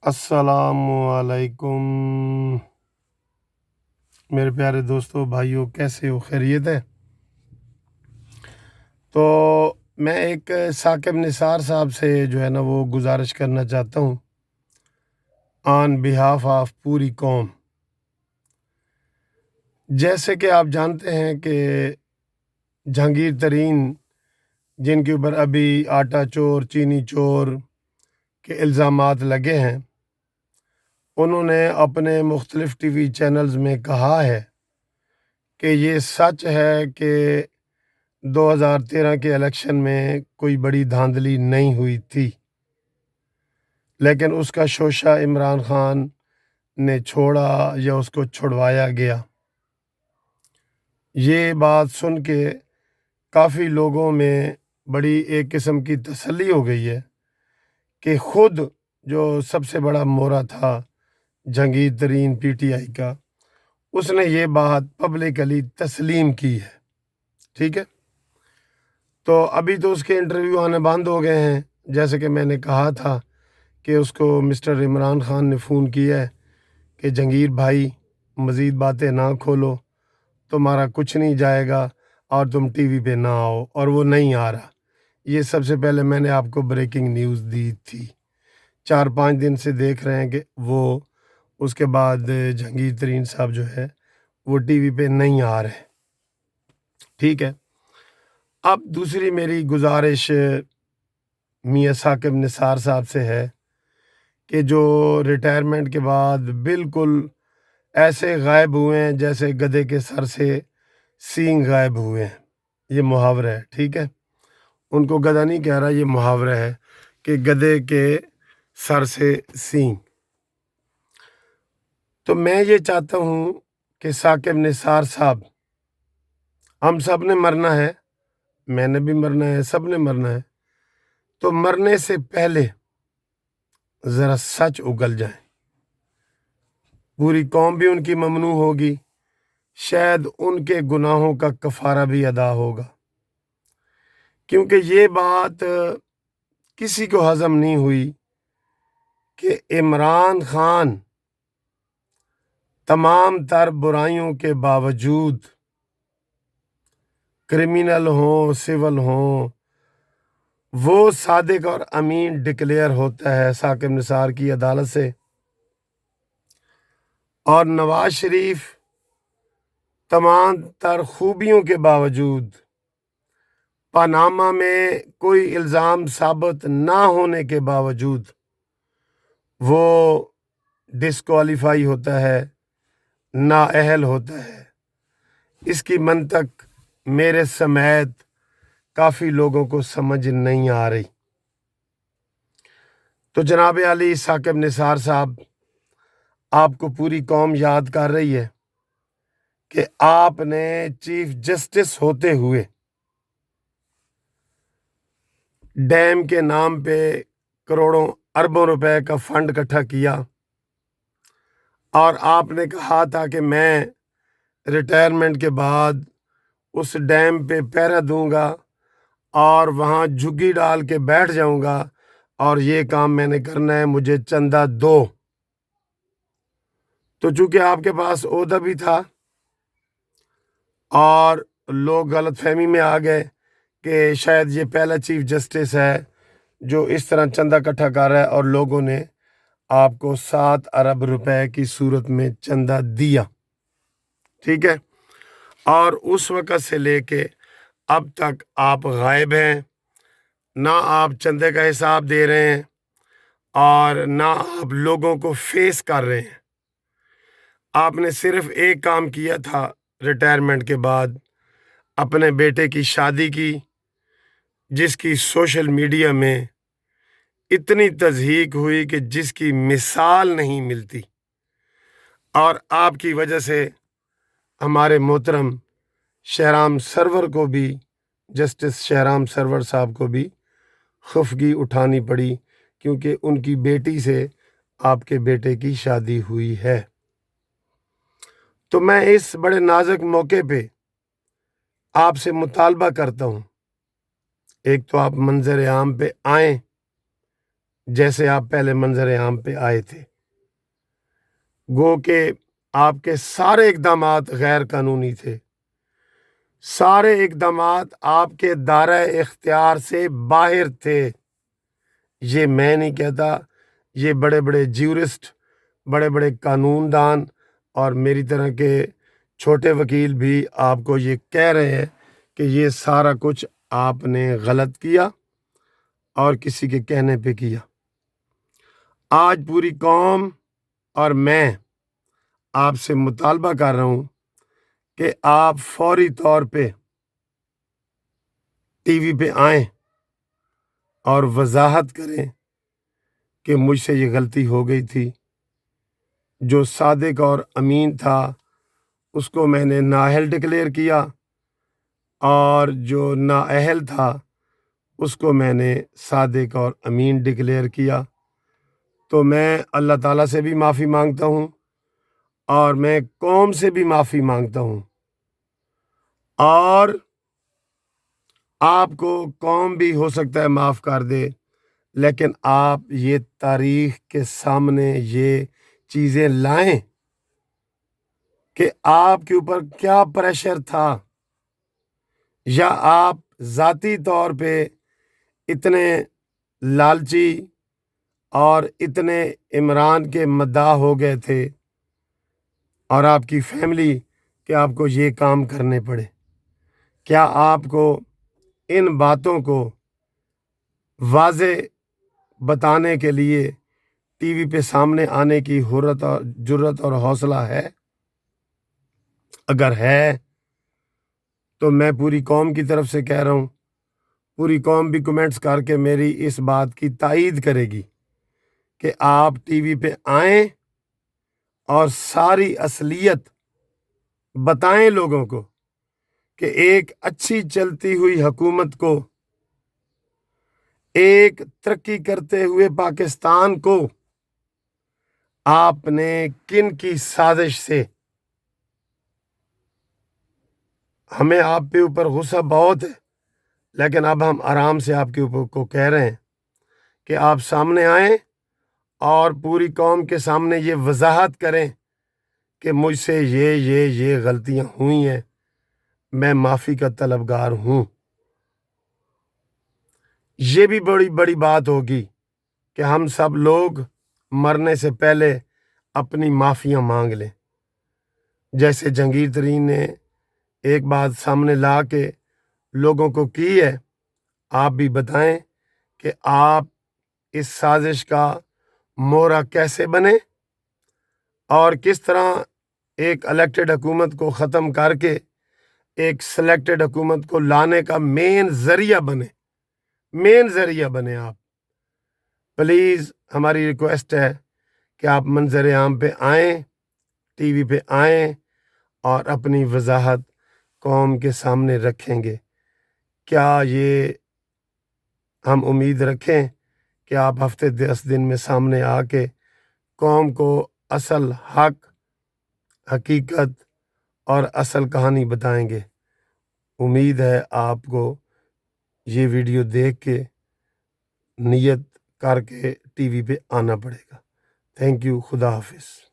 السلام علیکم میرے پیارے دوستو بھائیوں، کیسے ہو؟ خیریت ہے؟ تو میں ایک ثاقب نثار صاحب سے جو ہے نا وہ گزارش کرنا چاہتا ہوں آن بہاف آف پوری قوم۔ جیسے کہ آپ جانتے ہیں کہ جہانگیر ترین، جن کے اوپر ابھی آٹا چور، چینی چور کے الزامات لگے ہیں، انہوں نے اپنے مختلف ٹی وی چینلز میں کہا ہے کہ یہ سچ ہے کہ 2013 کے الیکشن میں کوئی بڑی دھاندلی نہیں ہوئی تھی، لیکن اس کا شوشہ عمران خان نے چھوڑا یا اس کو چھڑوایا گیا۔ یہ بات سن کے کافی لوگوں میں بڑی ایک قسم کی تسلی ہو گئی ہے کہ خود جو سب سے بڑا مورا تھا جہانگیر ترین پی ٹی آئی کا، اس نے یہ بات پبلکلی تسلیم کی ہے۔ ٹھیک ہے، تو ابھی تو اس کے انٹرویو آنے بند ہو گئے ہیں، جیسے کہ میں نے کہا تھا کہ اس کو مسٹر عمران خان نے فون کیا ہے کہ جہانگیر بھائی مزید باتیں نہ کھولو، تمہارا کچھ نہیں جائے گا اور تم ٹی وی پہ نہ آؤ، اور وہ نہیں آ رہا۔ یہ سب سے پہلے میں نے آپ کو بریکنگ نیوز دی تھی، 4-5 دن سے دیکھ رہے ہیں کہ وہ اس کے بعد جہانگیر ترین صاحب جو ہے وہ ٹی وی پہ نہیں آ رہے۔ ٹھیک ہے، اب دوسری میری گزارش میاں ثاقب نثار صاحب سے ہے کہ جو ریٹائرمنٹ کے بعد بالکل ایسے غائب ہوئے ہیں جیسے گدھے کے سر سے سینگ غائب ہوئے ہیں۔ یہ محاورہ ہے، ٹھیک ہے، ان کو گدھا نہیں کہہ رہا، یہ محاورہ ہے کہ گدھے کے سر سے سینگ۔ تو میں یہ چاہتا ہوں کہ ثاقب نثار صاحب، ہم سب نے مرنا ہے، میں نے بھی مرنا ہے، سب نے مرنا ہے، تو مرنے سے پہلے ذرا سچ اگل جائیں۔ پوری قوم بھی ان کی ممنوع ہوگی، شاید ان کے گناہوں کا کفارہ بھی ادا ہوگا، کیونکہ یہ بات کسی کو ہضم نہیں ہوئی کہ عمران خان تمام تر برائیوں کے باوجود، کرمینل ہوں سول ہوں، وہ صادق اور امین ڈکلیئر ہوتا ہے ثاقب نثار کی عدالت سے، اور نواز شریف تمام تر خوبیوں کے باوجود، پاناما میں کوئی الزام ثابت نہ ہونے کے باوجود وہ ڈسکوالیفائی ہوتا ہے، نااہل ہوتا ہے۔ اس کی منطق میرے سمیت کافی لوگوں کو سمجھ نہیں آ رہی۔ تو جناب علی ثاقب نثار صاحب، آپ کو پوری قوم یاد کر رہی ہے کہ آپ نے چیف جسٹس ہوتے ہوئے ڈیم کے نام پہ کروڑوں اربوں روپے کا فنڈ اکٹھا کیا، اور آپ نے کہا تھا کہ میں ریٹائرمنٹ کے بعد اس ڈیم پہ پہرا دوں گا اور وہاں جھگی ڈال کے بیٹھ جاؤں گا، اور یہ کام میں نے کرنا ہے، مجھے چندہ دو۔ تو چونکہ آپ کے پاس عہدہ بھی تھا اور لوگ غلط فہمی میں آ گئے کہ شاید یہ پہلا چیف جسٹس ہے جو اس طرح چندہ اکٹھا کر رہا ہے، اور لوگوں نے آپ کو 7 ارب روپے کی صورت میں چندہ دیا۔ ٹھیک ہے، اور اس وقت سے لے کے اب تک آپ غائب ہیں، نہ آپ چندے کا حساب دے رہے ہیں اور نہ آپ لوگوں کو فیس کر رہے ہیں۔ آپ نے صرف ایک کام کیا تھا ریٹائرمنٹ کے بعد، اپنے بیٹے کی شادی کی، جس کی سوشل میڈیا میں اتنی تضحیق ہوئی کہ جس کی مثال نہیں ملتی، اور آپ کی وجہ سے ہمارے محترم شہرام سرور کو بھی، جسٹس شہرام سرور صاحب کو بھی خفگی اٹھانی پڑی، کیونکہ ان کی بیٹی سے آپ کے بیٹے کی شادی ہوئی ہے۔ تو میں اس بڑے نازک موقع پہ آپ سے مطالبہ کرتا ہوں، ایک تو آپ منظر عام پہ آئیں، جیسے آپ پہلے منظر عام پہ آئے تھے، گو کہ آپ کے سارے اقدامات غیر قانونی تھے، سارے اقدامات آپ کے دائرہ اختیار سے باہر تھے۔ یہ میں نہیں کہتا، یہ بڑے بڑے جیورسٹ، بڑے بڑے قانون دان اور میری طرح کے چھوٹے وکیل بھی آپ کو یہ کہہ رہے ہیں کہ یہ سارا کچھ آپ نے غلط کیا اور کسی کے کہنے پہ کیا۔ آج پوری قوم اور میں آپ سے مطالبہ کر رہا ہوں کہ آپ فوری طور پہ ٹی وی پہ آئیں اور وضاحت کریں کہ مجھ سے یہ غلطی ہو گئی تھی، جو صادق اور امین تھا اس کو میں نے نااہل ڈکلیئر کیا، اور جو نااہل تھا اس کو میں نے صادق اور امین ڈکلیئر کیا۔ تو میں اللہ تعالیٰ سے بھی معافی مانگتا ہوں اور میں قوم سے بھی معافی مانگتا ہوں، اور آپ کو قوم بھی ہو سکتا ہے معاف کر دے، لیکن آپ یہ تاریخ کے سامنے یہ چیزیں لائیں کہ آپ کے اوپر کیا پریشر تھا، یا آپ ذاتی طور پہ اتنے لالچی اور اتنے عمران کے مداح ہو گئے تھے اور آپ کی فیملی کہ آپ کو یہ کام کرنے پڑے۔ کیا آپ کو ان باتوں کو واضح بتانے کے لیے ٹی وی پہ سامنے آنے کی جرت اور حوصلہ ہے؟ اگر ہے تو میں پوری قوم کی طرف سے کہہ رہا ہوں، پوری قوم بھی کمنٹس کر کے میری اس بات کی تائید کرے گی کہ آپ ٹی وی پہ آئیں اور ساری اصلیت بتائیں لوگوں کو کہ ایک اچھی چلتی ہوئی حکومت کو، ایک ترقی کرتے ہوئے پاکستان کو آپ نے کن کی سازش سے، ہمیں آپ کے اوپر غصہ بہت ہے، لیکن اب ہم آرام سے آپ کے اوپر کو کہہ رہے ہیں کہ آپ سامنے آئیں اور پوری قوم کے سامنے یہ وضاحت کریں کہ مجھ سے یہ غلطیاں ہوئی ہیں، میں معافی کا طلبگار ہوں۔ یہ بھی بڑی بڑی بات ہوگی کہ ہم سب لوگ مرنے سے پہلے اپنی معافیاں مانگ لیں، جیسے جہانگیر ترین نے ایک بات سامنے لا کے لوگوں کو کی ہے۔ آپ بھی بتائیں کہ آپ اس سازش کا مورا کیسے بنے اور کس طرح ایک الیکٹڈ حکومت کو ختم کر کے ایک سلیکٹڈ حکومت کو لانے کا مین ذریعہ بنے۔ آپ پلیز، ہماری ریکویسٹ ہے کہ آپ منظر عام پہ آئیں، ٹی وی پہ آئیں اور اپنی وضاحت قوم کے سامنے رکھیں گے۔ کیا یہ ہم امید رکھیں کہ آپ ہفتے 10 دن میں سامنے آ کے قوم کو اصل حق، حقیقت اور اصل کہانی بتائیں گے؟ امید ہے آپ کو یہ ویڈیو دیکھ کے نیت کر کے ٹی وی پہ آنا پڑے گا۔ تھینک یو، خدا حافظ۔